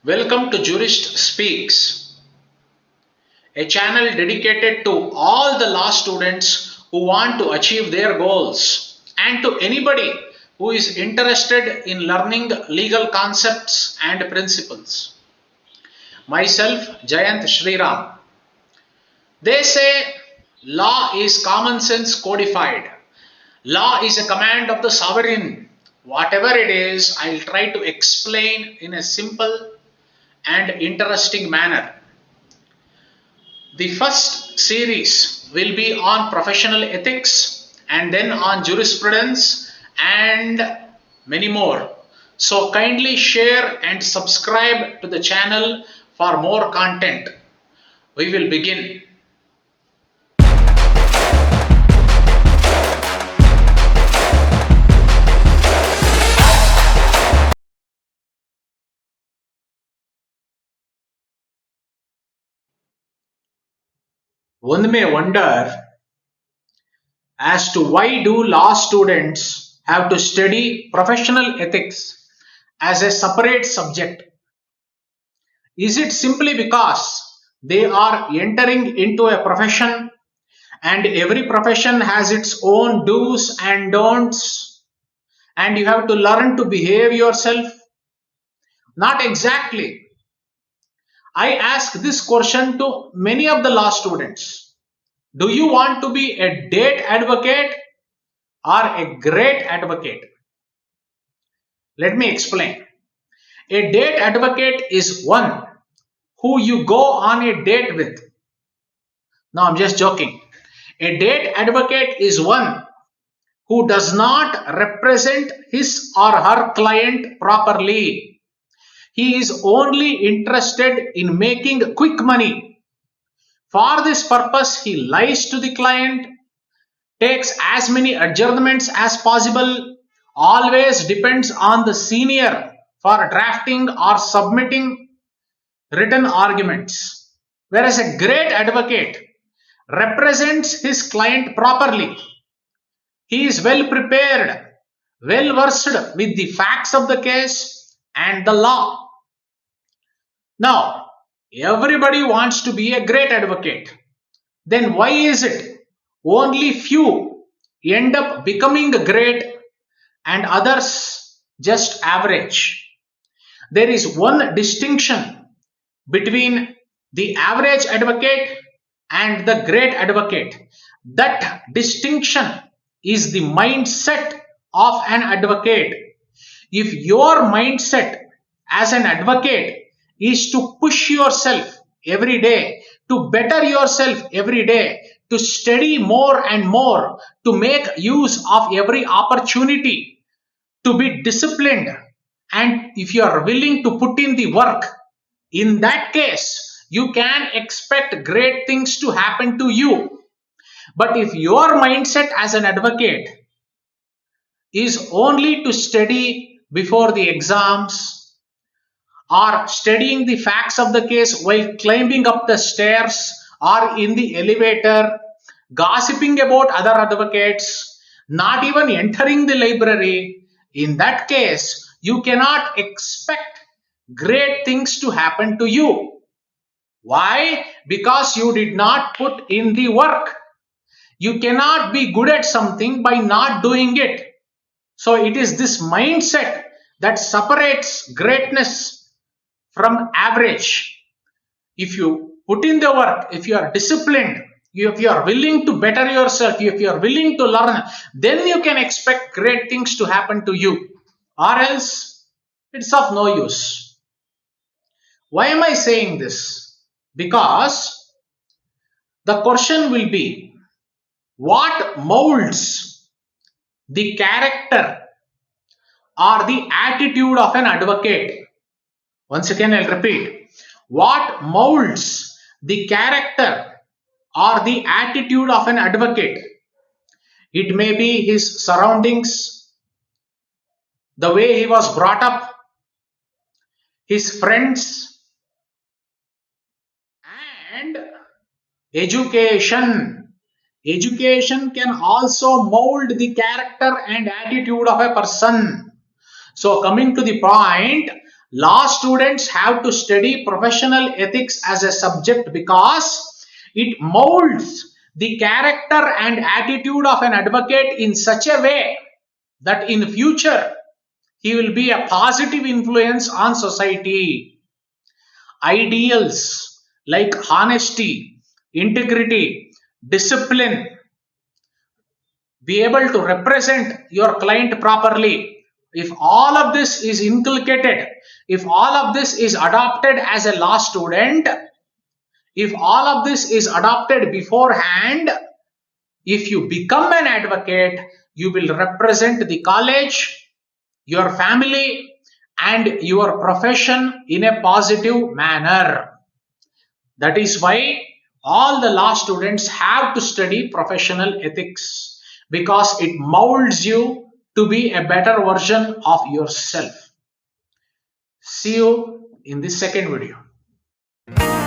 Welcome to Jurist Speaks, a channel dedicated to all the law students who want to achieve their goals and to anybody who is interested in learning legal concepts and principles. Myself, Jayant Shriram. They say law is common sense codified. Law is a command of the sovereign. Whatever it is, I'll try to explain in a simple and interesting manner. The first series will be on professional ethics and then on jurisprudence and many more. So kindly share and subscribe to the channel for more content. We will begin. One may wonder as to why do law students have to study professional ethics as a separate subject. Is it simply because they are entering into a profession and every profession has its own do's and don'ts and you have to learn to behave yourself? Not exactly. I ask this question to many of the law students. Do you want to be a date advocate or a great advocate? Let me explain. A date advocate is one who you go on a date with. No, I'm just joking. A date advocate is one who does not represent his or her client properly. He is only interested in making quick money. For this purpose, he lies to the client, takes as many adjournments as possible, always depends on the senior for drafting or submitting written arguments. Whereas a great advocate represents his client properly. He is well prepared, well versed with the facts of the case and the law. Now, everybody wants to be a great advocate. Then why is it only few end up becoming great and others just average? There is one distinction between the average advocate and the great advocate. That distinction is the mindset of an advocate. If your mindset as an advocate is to push yourself every day, to better yourself every day, to study more and more, to make use of every opportunity, to be disciplined, and if you are willing to put in the work, in that case, you can expect great things to happen to you. But if your mindset as an advocate is only to study before the exams or studying the facts of the case while climbing up the stairs or in the elevator, gossiping about other advocates, not even entering the library, in that case, you cannot expect great things to happen to you. Why? Because you did not put in the work. You cannot be good at something by not doing it. So it is this mindset that separates greatness from average. If you put in the work, if you are disciplined, if you are willing to better yourself, if you are willing to learn, then you can expect great things to happen to you. Or else, it's of no use. Why am I saying this? Because the question will be what molds the character or the attitude of an advocate? Once again, I'll repeat. What molds the character or the attitude of an advocate? It may be his surroundings, the way he was brought up, his friends, and education. Education can also mold the character and attitude of a person. So, coming to the point, Law students have to study professional ethics as a subject because it molds the character and attitude of an advocate in such a way that in future he will be a positive influence on society. Ideals like honesty, integrity, discipline, be able to represent your client properly. If all of this is inculcated, if all of this is adopted as a law student, if all of this is adopted beforehand, if you become an advocate, you will represent the college, your family, and your profession in a positive manner. That is why all the law students have to study professional ethics because it molds you to be a better version of yourself. See you in the second video.